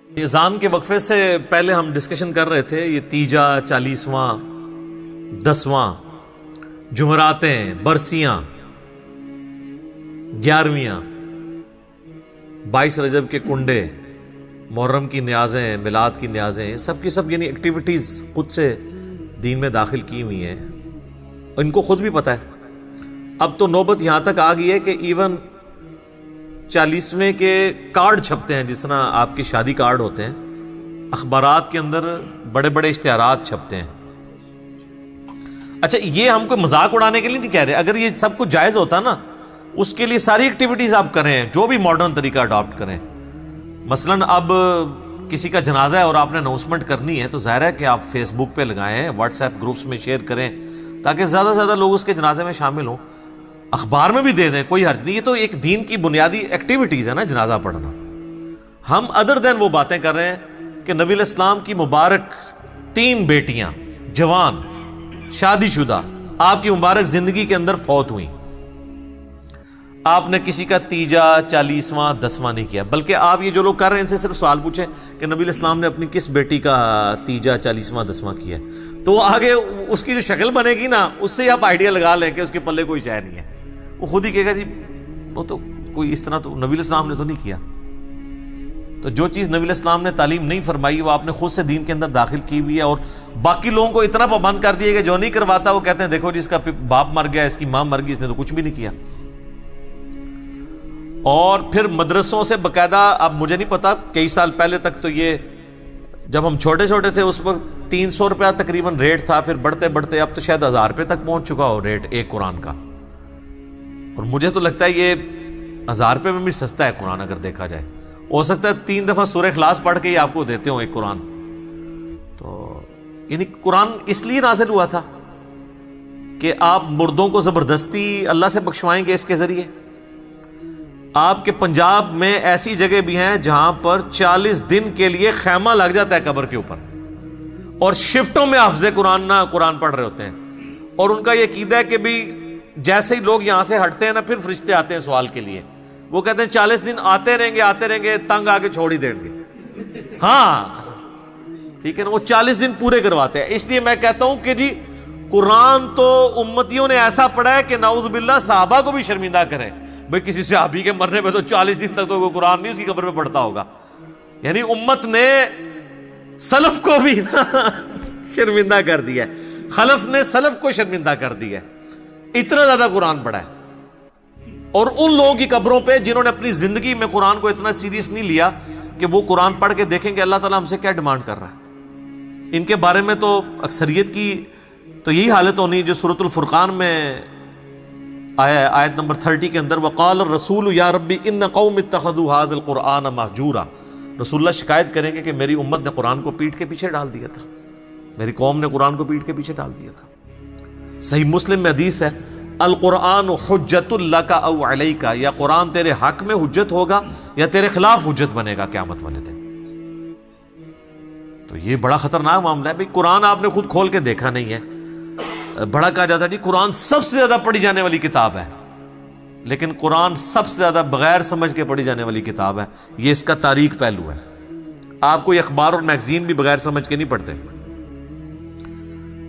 اذان کے وقفے سے پہلے ہم ڈسکشن کر رہے تھے یہ تیجا، 40واں، 10واں، جمعراتیں، برسیاں، 11ویاں، 22 رجب کے کنڈے، محرم کی نیازیں، میلاد کی نیازیں، سب کی سب یعنی ایکٹیویٹیز خود سے دین میں داخل کی ہوئی ہیں، ان کو خود بھی پتہ ہے۔ اب تو نوبت یہاں تک آ گئی ہے کہ ایون 40ویں کے کارڈ چھپتے ہیں، جس طرح آپ کے شادی کارڈ ہوتے ہیں، اخبارات کے اندر بڑے بڑے اشتہارات چھپتے ہیں۔ اچھا، یہ ہم کو مذاق اڑانے کے لیے نہیں کہہ رہے، اگر یہ سب کچھ جائز ہوتا نا، اس کے لیے ساری ایکٹیویٹیز آپ کریں، جو بھی ماڈرن طریقہ اڈاپٹ کریں۔ مثلاً اب کسی کا جنازہ ہے اور آپ نے اناؤنسمنٹ کرنی ہے، تو ظاہر ہے کہ آپ فیس بک پہ لگائیں، واٹس ایپ گروپس میں شیئر کریں، تاکہ زیادہ سے زیادہ لوگ اس کے جنازے میں شامل ہوں۔ اخبار میں بھی دے دیں، کوئی حرج نہیں، یہ تو ایک دین کی بنیادی ایکٹیویٹیز ہے نا جنازہ پڑھنا۔ ہم ادر دین وہ باتیں کر رہے ہیں کہ نبی علیہ السلام کی مبارک 3 بیٹیاں جوان شادی شدہ آپ کی مبارک زندگی کے اندر فوت ہوئیں، آپ نے کسی کا تیجا، 40واں، 10واں نہیں کیا، بلکہ آپ یہ جو لوگ کر رہے ہیں ان سے صرف سوال پوچھیں کہ نبی علیہ السلام نے اپنی کس بیٹی کا تیجا، 40واں، 10واں کیا ہے، تو آگے اس کی جو شکل بنے گی نا، اس سے آپ آئیڈیا لگا لیں کہ اس کے پلے کوئی شے نہیں ہے۔ وہ خود ہی کہے گا جی وہ تو کوئی اس طرح تو نبی علیہ السلام نے تو نہیں کیا۔ تو جو چیز نبی علیہ السلام نے تعلیم نہیں فرمائی وہ آپ نے خود سے دین کے اندر داخل کی ہوئی ہے، اور باقی لوگوں کو اتنا پابند کر دیا کہ جو نہیں کرواتا وہ کہتے ہیں دیکھو جی اس کا باپ مر گیا، اس کی ماں مر گئی، اس نے تو کچھ بھی نہیں کیا۔ اور پھر مدرسوں سے باقاعدہ، اب مجھے نہیں پتا، کئی سال پہلے تک تو یہ جب ہم چھوٹے چھوٹے تھے اس وقت 300 روپیہ تقریباً ریٹ تھا، پھر بڑھتے بڑھتے اب تو شاید 1000 روپے تک پہنچ چکا ہو ریٹ ایک قرآن کا، اور مجھے تو لگتا ہے یہ 1000 روپے میں بھی سستا ہے قرآن اگر دیکھا جائے۔ ہو سکتا ہے 3 دفعہ سورہ اخلاص پڑھ کے ہی آپ کو دیتے ہوں ایک قرآن۔ تو یعنی قرآن اس لیے نازل ہوا تھا کہ آپ مردوں کو زبردستی اللہ سے بخشوائیں گے اس کے ذریعے۔ آپ کے پنجاب میں ایسی جگہ بھی ہیں جہاں پر 40 دن کے لیے خیمہ لگ جاتا ہے قبر کے اوپر، اور شفٹوں میں حافظ قرآن پڑھ رہے ہوتے ہیں، اور ان کا یہ عقیدہ ہے کہ بھی جیسے ہی لوگ یہاں سے ہٹتے ہیں نا، پھر فرشتے آتے ہیں سوال کے لیے، وہ کہتے ہیں 40 دن آتے رہیں گے، تنگ آ کے چھوڑ ہی دیں گے۔ ہاں ٹھیک ہے نا، وہ 40 دن پورے کرواتے ہیں۔ اس لیے میں کہتا ہوں کہ جی قرآن تو امتیوں نے ایسا پڑھا ہے کہ نعوذ باللہ صحابہ کو بھی شرمندہ کرے۔ بھئی کسی صحابی کے مرنے پہ تو 40 دن تک تو وہ قرآن نہیں اس کی قبر پہ پڑھتا ہوگا، یعنی امت نے سلف کو بھی شرمندہ کر دیا ہے، خلف نے سلف کو شرمندہ کر دیا ہے، اتنا زیادہ قرآن پڑھا ہے۔ اور ان لوگوں کی قبروں پہ جنہوں نے اپنی زندگی میں قرآن کو اتنا سیریس نہیں لیا کہ وہ قرآن پڑھ کے دیکھیں کہ اللہ تعالیٰ ہم سے کیا ڈیمانڈ کر رہا ہے، ان کے بارے میں تو اکثریت کی تو یہی حالت ہونی جو سورۃ الفرقان میں آیا ہے، آیت نمبر 30 کے اندر، وقال الرسول یا ربی ان قوم اتخذوا هذا القرآن مہجورا۔ رسول اللہ شکایت کریں گے کہ میری امت نے قرآن کو پیٹھ کے پیچھے ڈال دیا تھا، میری قوم نے قرآن کو پیٹھ کے پیچھے ڈال دیا تھا۔ صحیح مسلم میں حدیث ہے، القرآن حجت لک او علیک، یا قرآن تیرے حق میں حجت ہوگا یا تیرے خلاف حجت بنے گا قیامت والے دن۔ تو یہ بڑا خطرناک معاملہ ہے بھائی، قرآن آپ نے خود کھول کے دیکھا نہیں ہے۔ بڑا کہا جاتا ہے جی قرآن سب سے زیادہ پڑھی جانے والی کتاب ہے، لیکن قرآن سب سے زیادہ بغیر سمجھ کے پڑھی جانے والی کتاب ہے، یہ اس کا تاریخ پہلو ہے۔ آپ کوئی اخبار اور میگزین بھی بغیر سمجھ کے نہیں پڑھتے۔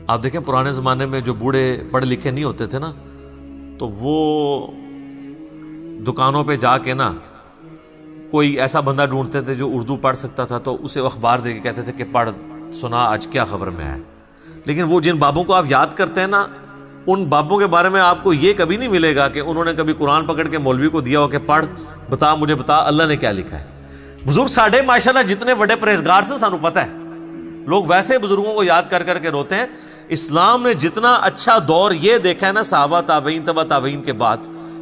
آپ دیکھیں پرانے زمانے میں جو بوڑھے پڑھے لکھے نہیں ہوتے تھے نا، تو وہ دکانوں پہ جا کے نا کوئی ایسا بندہ ڈھونڈتے تھے جو اردو پڑھ سکتا تھا، تو اسے اخبار دے کے کہتے تھے کہ پڑھ سنا آج کیا خبر میں ہے۔ لیکن وہ جن بابوں کو آپ یاد کرتے ہیں نا، ان بابوں کے بارے میں آپ کو یہ کبھی نہیں ملے گا کہ انہوں نے کبھی قرآن پکڑ کے مولوی کو دیا ہو کہ پڑھ بتا، مجھے بتا اللہ نے کیا لکھا ہے۔ بزرگ ساڈے ماشاءاللہ جتنے بڑے پرہیزگار سے سانو پتہ ہے، لوگ ویسے بزرگوں کو یاد کر کر کے روتے ہیں۔ اسلام نے جتنا اچھا دور یہ دیکھا ہے نا صحابہ، تابعین، تبع تابعین کے بعد،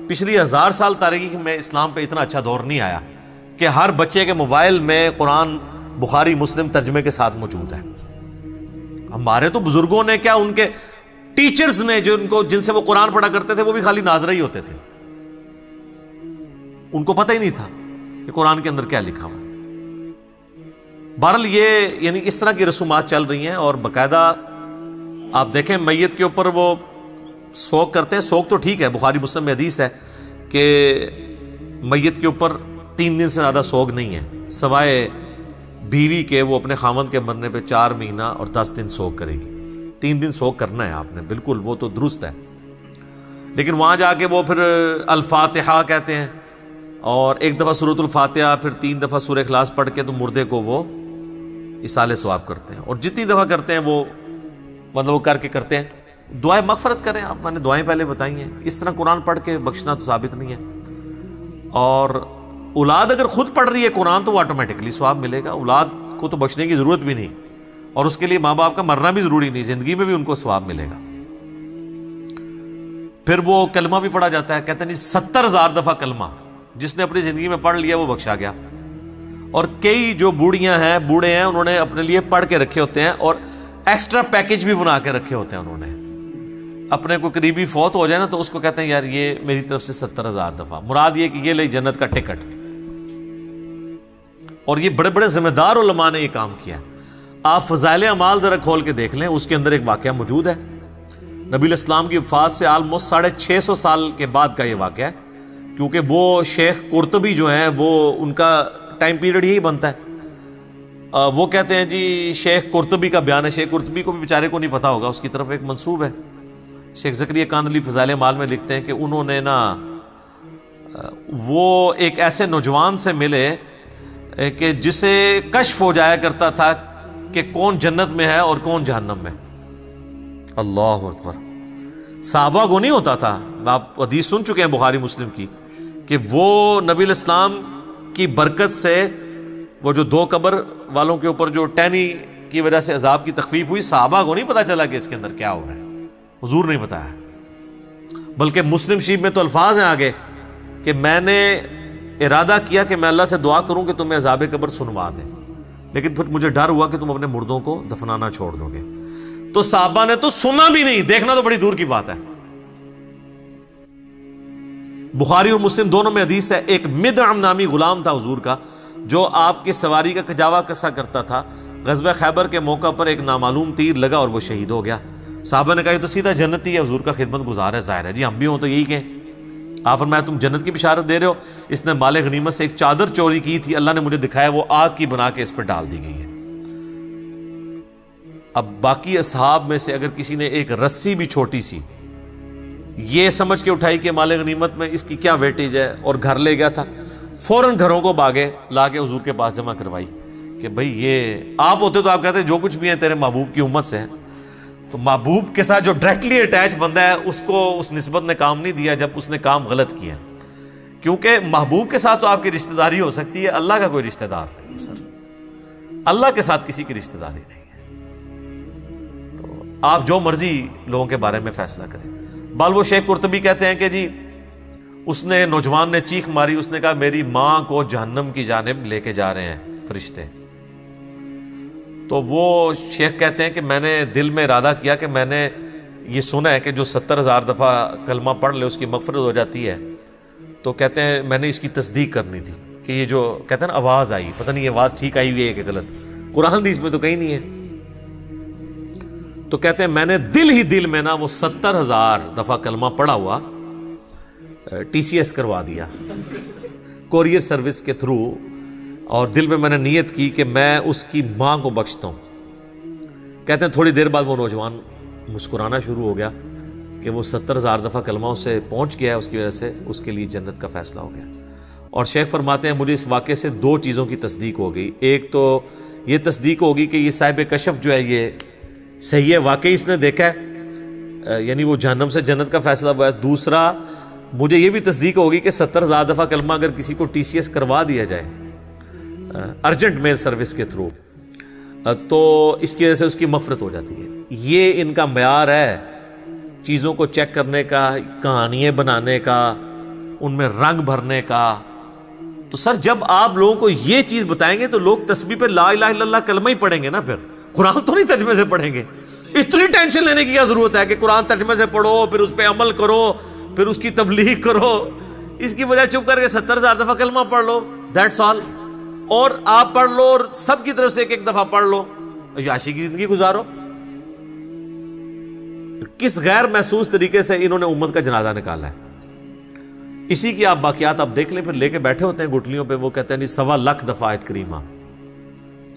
پچھلی 1000 سال تاریخ میں اسلام پہ اتنا اچھا دور نہیں آیا کہ ہر بچے کے موبائل میں قرآن بخاری مسلم ترجمے کے ساتھ موجود ہے۔ ہمارے تو بزرگوں نے کیا، ان کے ٹیچرز نے جن سے وہ قرآن پڑھا کرتے تھے وہ بھی خالی ناظرہ ہی ہوتے تھے، ان کو پتہ ہی نہیں تھا کہ قرآن کے اندر کیا لکھا ہوا۔ بہرحال یہ یعنی اس طرح کی رسومات چل رہی ہیں، اور باقاعدہ آپ دیکھیں میت کے اوپر وہ سوگ کرتے ہیں۔ سوگ تو ٹھیک ہے، بخاری مسلم میں حدیث ہے کہ میت کے اوپر 3 دن سے زیادہ سوگ نہیں ہے، سوائے بیوی کے وہ اپنے خامند کے مرنے پہ 4 مہینہ اور 10 دن سوگ کرے گی. 3 دن سوگ کرنا ہے آپ نے، بالکل وہ تو درست ہے. لیکن وہاں جا کے وہ پھر الفاتحہ کہتے ہیں اور 1 دفعہ سورۃ الفاتحہ، پھر 3 دفعہ سورہ اخلاص پڑھ کے تو مردے کو وہ ایصال ثواب کرتے ہیں. اور جتنی دفعہ کرتے ہیں وہ مطلب وہ کر کے کرتے ہیں. دعائیں مغفرت کریں آپ، میں نے دعائیں پہلے بتائی ہیں. اس طرح قرآن پڑھ کے بخشنا تو ثابت نہیں ہے. اور اولاد اگر خود پڑھ رہی ہے قرآن تو وہ آٹومیٹکلی ثواب ملے گا. اولاد کو تو بخشنے کی ضرورت بھی نہیں، اور اس کے لیے ماں باپ کا مرنا بھی ضروری نہیں، زندگی میں بھی ان کو ثواب ملے گا. پھر وہ کلمہ بھی پڑھا جاتا ہے. کہتے ہیں 70,000 دفعہ کلمہ جس نے اپنی زندگی میں پڑھ لیا وہ بخشا گیا. اور کئی جو بوڑھیاں ہیں، بوڑھے ہیں، انہوں نے اپنے لیے پڑھ کے رکھے ہوتے ہیں اور ایکسٹرا پیکج بھی بنا کے رکھے ہوتے ہیں. انہوں نے اپنے کوئی قریبی فوت ہو جائے نا تو اس کو کہتے ہیں یار یہ میری طرف سے 70,000 دفعہ، مراد یہ کہ یہ لے جنت کا ٹکٹ. اور یہ بڑے بڑے ذمہ دار علماء نے یہ کام کیا. آپ فضائل اعمال ذرا کھول کے دیکھ لیں، اس کے اندر ایک واقعہ موجود ہے. نبی علیہ السلام کی وفات سے آلموسٹ 650 سال کے بعد کا یہ واقعہ ہے، کیونکہ وہ شیخ قرطبی جو ہیں وہ ان کا ٹائم پیریڈ یہی بنتا ہے. وہ کہتے ہیں جی شیخ قرطبی کا بیان ہے. شیخ قرطبی کو بھی بیچارے کو نہیں پتا ہوگا، اس کی طرف ایک منسوب ہے. شیخ زکریا کاندھلی فضائل اعمال میں لکھتے ہیں کہ انہوں نے نا وہ ایک ایسے نوجوان سے ملے کہ جسے کشف ہو جایا کرتا تھا کہ کون جنت میں ہے اور کون جہنم میں. اللہ اکبر. صحابہ کو نہیں ہوتا تھا. آپ حدیث سن چکے ہیں بخاری مسلم کی کہ وہ نبی علیہ السلام کی برکت سے وہ جو 2 قبر والوں کے اوپر جو ٹہنی کی وجہ سے عذاب کی تخفیف ہوئی، صحابہ کو نہیں پتا چلا کہ اس کے اندر کیا ہو رہا ہے. حضور نہیں بتایا. بلکہ مسلم شریف میں تو الفاظ ہیں آگے کہ میں نے ارادہ کیا کہ میں اللہ سے دعا کروں کہ تمہیں عذاب قبر سنوا دے، لیکن پھر مجھے ڈر ہوا کہ تم اپنے مردوں کو دفنانا چھوڑ دو گے. تو صحابہ نے تو سنا بھی نہیں، دیکھنا تو بڑی دور کی بات ہے. بخاری اور مسلم دونوں میں حدیث ہے. ایک مدعم نامی غلام تھا حضور کا جو آپ کی سواری کا کجاوا کسا کرتا تھا. غزوہ خیبر کے موقع پر ایک نامعلوم تیر لگا اور وہ شہید ہو گیا. صحابہ نے کہا یہ تو سیدھا جنتی ہے، حضور کا خدمت گزار ہے. ظاہر ہے جی ہم بھی ہوں تو یہی کہیں. آپ فرمایا تم جنت کی بشارت دے رہے ہو. اس نے مال غنیمت سے ایک چادر چوری کی تھی، اللہ نے مجھے دکھایا وہ آگ کی بنا کے اس پر ڈال دی گئی ہے. اب باقی اصحاب میں سے اگر کسی نے ایک رسی بھی چھوٹی سی یہ سمجھ کے اٹھائی کہ مال غنیمت میں اس کی کیا ویٹیج ہے اور گھر لے گیا تھا، فوراً گھروں کو باغے لا کے حضور کے پاس جمع کروائی کہ بھئی یہ آپ ہوتے تو آپ کہتے جو کچھ بھی ہیں تیرے محبوب کی امت سے ہیں. تو محبوب کے ساتھ جو ڈائریکٹلی اٹیچ بندہ ہے اس کو اس نسبت نے کام نہیں دیا جب اس نے کام غلط کیا. کیونکہ محبوب کے ساتھ تو آپ کی رشتہ داری ہو سکتی ہے، اللہ کا کوئی رشتہ دار نہیں ہے سر. اللہ کے ساتھ کسی کی رشتہ داری نہیں ہے. تو آپ جو مرضی لوگوں کے بارے میں فیصلہ کریں. بال وہ شیخ قرطبی کہتے ہیں کہ جی اس نے نوجوان نے چیخ ماری، اس نے کہا میری ماں کو جہنم کی جانب لے کے جا رہے ہیں فرشتے. تو وہ شیخ کہتے ہیں کہ میں نے دل میں ارادہ کیا کہ میں نے یہ سنا ہے کہ جو 70,000 دفعہ کلمہ پڑھ لے اس کی مغفرت ہو جاتی ہے. تو کہتے ہیں میں نے اس کی تصدیق کرنی تھی کہ یہ جو کہتے ہیں نا آواز آئی، پتہ نہیں یہ آواز ٹھیک آئی ہوئی ہے کہ غلط، قرآن حدیث میں تو کہیں نہیں ہے. تو کہتے ہیں میں نے دل ہی دل میں نا وہ 70,000 دفعہ کلمہ پڑھا ہوا TCS کروا دیا کوریئر سروس کے تھرو، اور دل میں نے نیت کی کہ میں اس کی ماں کو بخشتا ہوں. کہتے ہیں تھوڑی دیر بعد وہ نوجوان مسکرانا شروع ہو گیا کہ وہ 70,000 دفعہ کلمہ اسے پہنچ گیا ہے، اس کی وجہ سے اس کے لیے جنت کا فیصلہ ہو گیا. اور شیخ فرماتے ہیں مجھے اس واقعے سے 2 چیزوں کی تصدیق ہو گئی. ایک تو یہ تصدیق ہوگی کہ یہ صاحب کشف جو ہے یہ صحیح ہے، واقعی اس نے دیکھا ہے، یعنی وہ جہنم سے جنت کا فیصلہ ہوا ہے. دوسرا مجھے یہ بھی تصدیق ہوگی کہ 70,000 دفعہ کلمہ اگر کسی کو TCS کروا دیا جائے ارجنٹ میل سروس کے تھرو تو اس کی وجہ سے اس کی مغفرت ہو جاتی ہے. یہ ان کا معیار ہے چیزوں کو چیک کرنے کا، کہانیاں بنانے کا، ان میں رنگ بھرنے کا. تو سر جب آپ لوگوں کو یہ چیز بتائیں گے تو لوگ تسبیح پہ لا الہ الا اللہ کلمہ ہی پڑھیں گے نا، پھر قرآن تو نہیں ترجمے سے پڑھیں گے. اتنی ٹینشن لینے کی کیا ضرورت ہے کہ قرآن ترجمے سے پڑھو پھر اس پہ عمل کرو پھر اس کی تبلیغ کرو. اس کی بجائے چپ کر کے 70,000 دفعہ کلمہ پڑھ لو، دیٹس آل. اور آپ پڑھ لو اور سب کی طرف سے ایک دفعہ پڑھ لو، عیاشی کی زندگی گزارو. کس غیر محسوس طریقے سے انہوں نے امت کا جنازہ نکالا ہے. اسی کی آپ باقیات آپ دیکھ لیں، پھر لے کے بیٹھے ہوتے ہیں گٹلیوں پہ. وہ کہتے ہیں 1.25 لاکھ دفعہ آیت کریمہ،